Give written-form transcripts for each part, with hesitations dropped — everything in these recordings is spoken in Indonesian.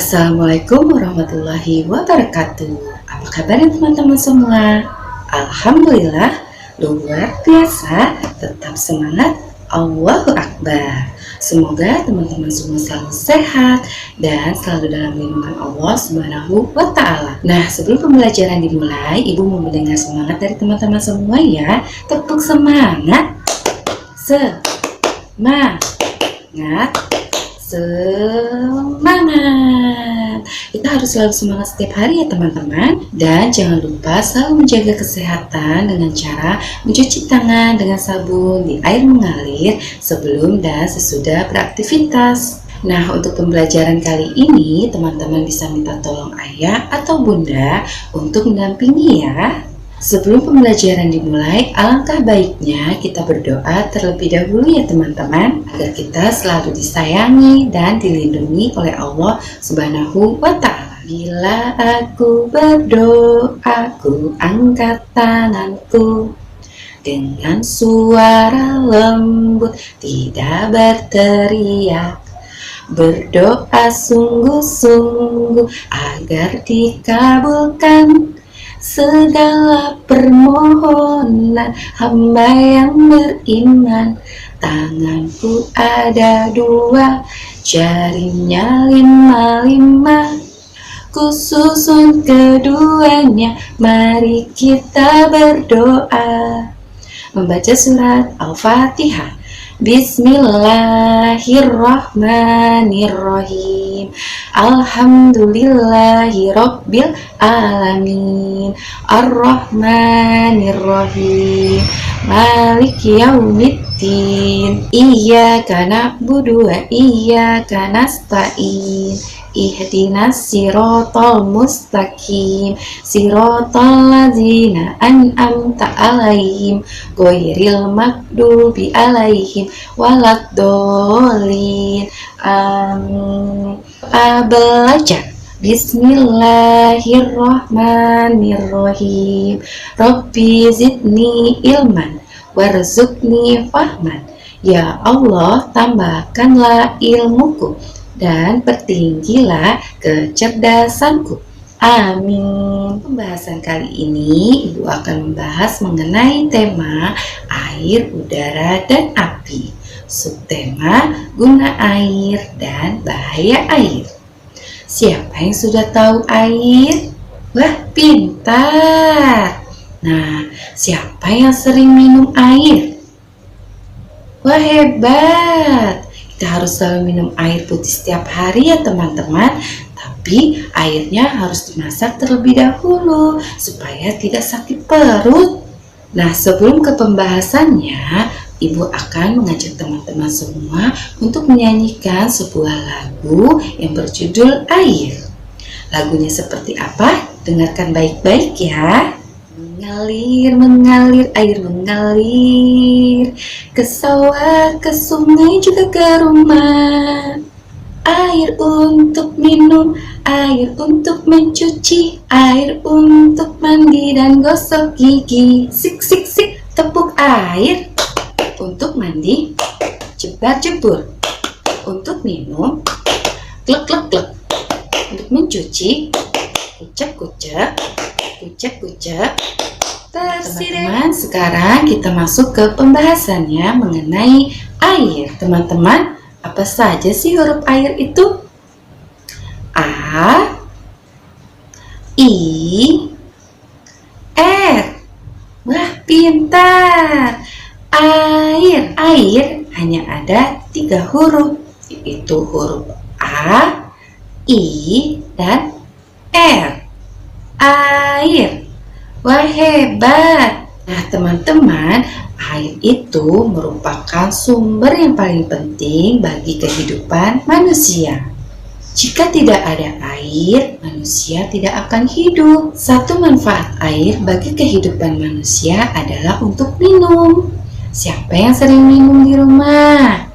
Assalamualaikum warahmatullahi wabarakatuh. Apa kabar teman-teman semua? Alhamdulillah, luar biasa, tetap semangat, Allahu Akbar. Semoga teman-teman semua selalu sehat dan selalu dalam lindungan Allah Subhanahu wa Ta'ala. Nah, sebelum pembelajaran dimulai, Ibu mau mendengar semangat dari teman-teman semua ya. Tepuk semangat. Semangat. Semangat. Kita harus selalu semangat setiap hari ya teman-teman. Dan jangan lupa selalu menjaga kesehatan dengan cara mencuci tangan dengan sabun di air mengalir sebelum dan sesudah beraktivitas. Nah, untuk pembelajaran kali ini teman-teman bisa minta tolong ayah atau bunda untuk mendampingi ya. Sebelum pembelajaran dimulai, alangkah baiknya kita berdoa terlebih dahulu ya teman-teman, agar kita selalu disayangi dan dilindungi oleh Allah Subhanahu wa Ta'ala. Bila aku berdoa, ku angkat tanganku dengan suara lembut, tidak berteriak. Berdoa sungguh-sungguh agar dikabulkan segala permohonan hamba yang beriman. Tanganku ada dua, jarinya 5-5. Ku susun keduanya, mari kita berdoa. Membaca surat Al-Fatihah. Bismillahirrahmanirrahim. Alhamdulillahi rabbil alamin. Ar-Rahmanirrahim. Maliki yaumiddin. Iyyaka na'budu wa iyyaka nasta'in. Ihdinas siratal mustaqim, siratal ladzina an'amta 'alaihim ghairil maghdubi 'alaihim waladdallin. Amin. Belajar. Bismillahirrahmanirrahim. Rabbi zidni ilman warzuqni fahman. Ya Allah, tambahkanlah ilmuku dan pertinggilah kecerdasanku. Amin. Pembahasan kali ini Ibu akan membahas mengenai tema air, udara, dan api. Subtema guna air dan bahaya air. Siapa yang sudah tahu air? Wah, pintar. Nah, siapa yang sering minum air? Wah, hebat. Kita harus selalu minum air putih setiap hari ya teman-teman. Tapi airnya harus dimasak terlebih dahulu supaya tidak sakit perut. Nah, sebelum ke pembahasannya, Ibu akan mengajak teman-teman semua untuk menyanyikan sebuah lagu yang berjudul Air. Lagunya seperti apa? Dengarkan baik-baik ya. Mengalir, mengalir, air mengalir ke sawah, ke sungai, juga ke rumah. Air untuk minum, air untuk mencuci, air untuk mandi dan gosok gigi. Sik, sik, sik, tepuk air untuk mandi, jebar jebur untuk minum, klek klek klek untuk mencuci, kucek kucek, kucek kucek. Teman-teman, sekarang kita masuk ke pembahasannya mengenai air. Teman-teman, apa saja sih huruf air itu? A, I, R. Wah, pintar. Air hanya ada 3 huruf, yaitu huruf A, I, dan R. Air. Wah, hebat. Nah, teman-teman, air itu merupakan sumber yang paling penting bagi kehidupan manusia. Jika tidak ada air, manusia tidak akan hidup. Satu manfaat air bagi kehidupan manusia adalah untuk minum. Siapa yang sering minum di rumah?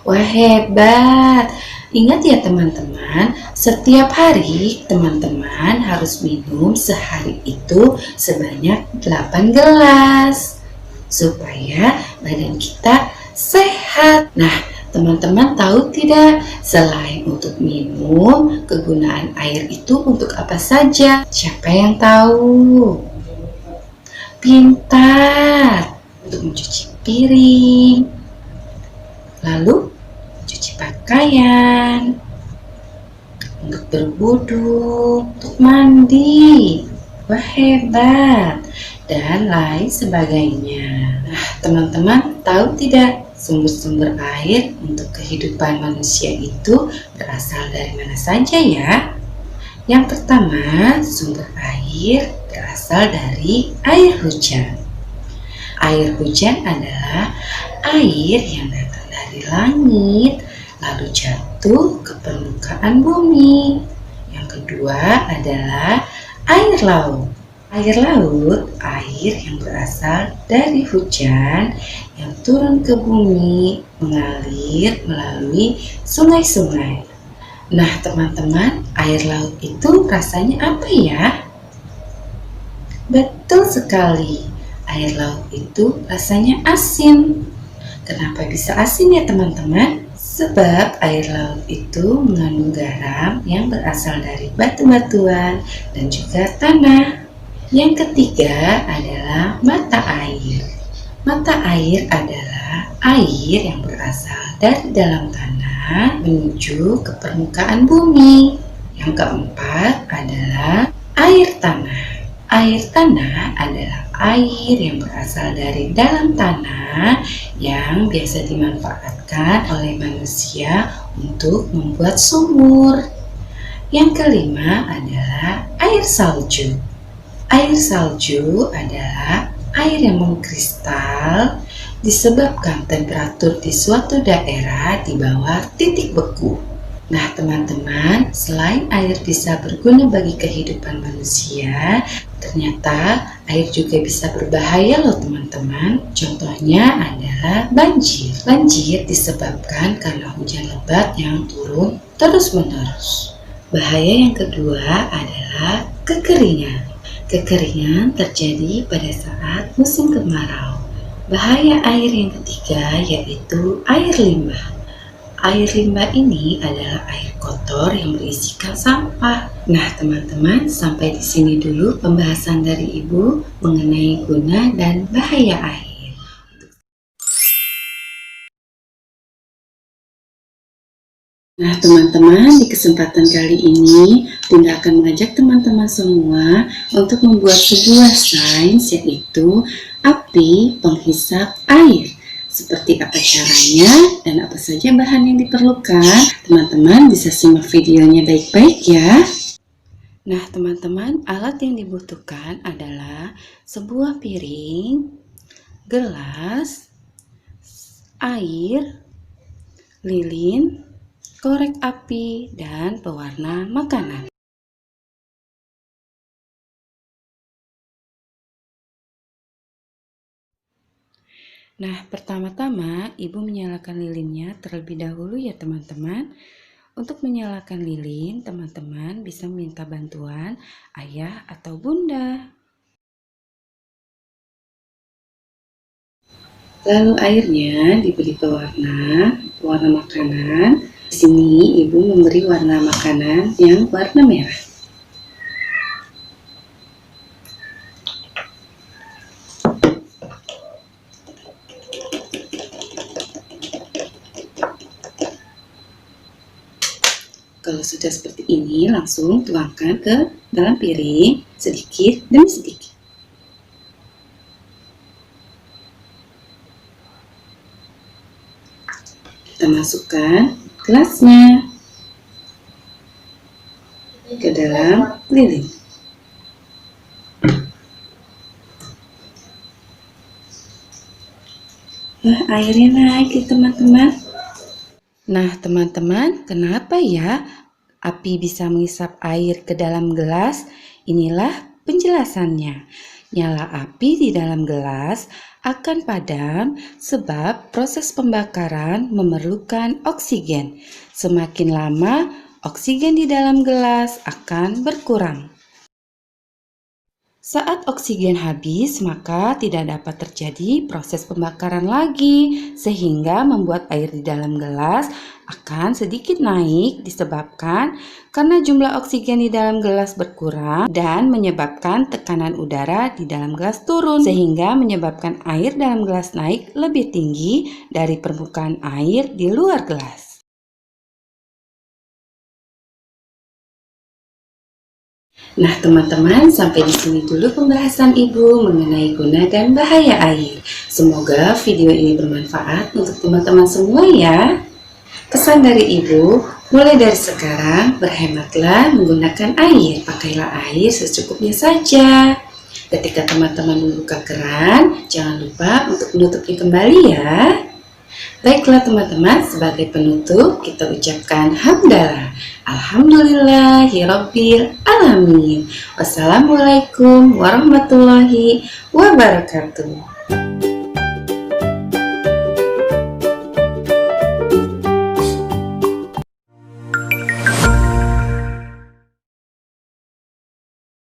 Wah, hebat. Ingat ya teman-teman, setiap hari teman-teman harus minum sehari itu sebanyak 8 gelas supaya badan kita sehat. Nah, Teman-teman tahu tidak, selain untuk minum, kegunaan air itu untuk apa saja? Siapa yang tahu? Pintar! Untuk mencuci piring, lalu mencuci pakaian, untuk berwudu, untuk mandi. Wah, hebat! Dan lain sebagainya. Nah, teman-teman tahu tidak, sumber-sumber air untuk kehidupan manusia itu berasal dari mana saja ya? Yang pertama, sumber air berasal dari air hujan. Air hujan adalah air yang datang dari langit lalu jatuh ke permukaan bumi. Yang kedua adalah air laut. Air laut, air yang berasal dari hujan yang turun ke bumi, mengalir melalui sungai-sungai. Nah, teman-teman, air laut itu rasanya apa ya? Betul sekali, air laut itu rasanya asin. Kenapa bisa asin ya teman-teman? Sebab air laut itu mengandung garam yang berasal dari batu-batuan dan juga tanah. Yang ketiga adalah mata air. Mata air adalah air yang berasal dari dalam tanah menuju ke permukaan bumi. Yang keempat adalah air tanah. Air tanah adalah air yang berasal dari dalam tanah yang biasa dimanfaatkan oleh manusia untuk membuat sumur. Yang kelima adalah air salju. Air salju adalah air yang mengkristal disebabkan temperatur di suatu daerah di bawah titik beku. Nah, teman-teman, selain air bisa berguna bagi kehidupan manusia, ternyata air juga bisa berbahaya loh teman-teman. Contohnya adalah banjir. Banjir disebabkan karena hujan lebat yang turun terus-menerus. Bahaya yang kedua adalah kekeringan. Kekeringan terjadi pada saat musim kemarau. Bahaya air yang ketiga yaitu air limbah. Air limbah ini adalah air kotor yang berisikan sampah. Nah, teman-teman, sampai di sini dulu pembahasan dari Ibu mengenai guna dan bahaya air. Nah, teman-teman, di kesempatan kali ini Bunda akan mengajak teman-teman semua untuk membuat sebuah sains, yaitu api penghisap air. Seperti apa caranya dan apa saja bahan yang diperlukan, teman-teman bisa simak videonya baik-baik ya. Nah, teman-teman, alat yang dibutuhkan adalah sebuah piring, gelas, air, lilin, korek api, dan pewarna makanan. Nah, pertama-tama Ibu menyalakan lilinnya terlebih dahulu ya teman-teman. Untuk menyalakan lilin, teman-teman bisa minta bantuan ayah atau bunda. Lalu airnya diberi pewarna makanan. Di sini Ibu memberi warna makanan yang warna merah. Kalau sudah seperti ini, langsung tuangkan ke dalam piring sedikit demi sedikit. Kita masukkan gelasnya ke dalam lilin. Nah, airnya naik ya teman-teman. Nah, teman-teman, kenapa ya api bisa mengisap air ke dalam gelas? Inilah penjelasannya. Nyala api di dalam gelas akan padam sebab proses pembakaran memerlukan oksigen. Semakin lama, oksigen di dalam gelas akan berkurang. Saat oksigen habis, maka tidak dapat terjadi proses pembakaran lagi, sehingga membuat air di dalam gelas akan sedikit naik disebabkan karena jumlah oksigen di dalam gelas berkurang dan menyebabkan tekanan udara di dalam gelas turun, sehingga menyebabkan air dalam gelas naik lebih tinggi dari permukaan air di luar gelas. Nah, teman-teman, sampai di sini dulu pembahasan Ibu mengenai guna dan bahaya air. Semoga video ini bermanfaat untuk teman-teman semua ya. Pesan dari Ibu, mulai dari sekarang berhematlah menggunakan air. Pakailah air secukupnya saja. Ketika teman-teman membuka keran, jangan lupa untuk menutupnya kembali ya. Baiklah teman-teman, sebagai penutup kita ucapkan hamdalah. Alhamdulillahirabbil alamin. Wassalamualaikum warahmatullahi wabarakatuh.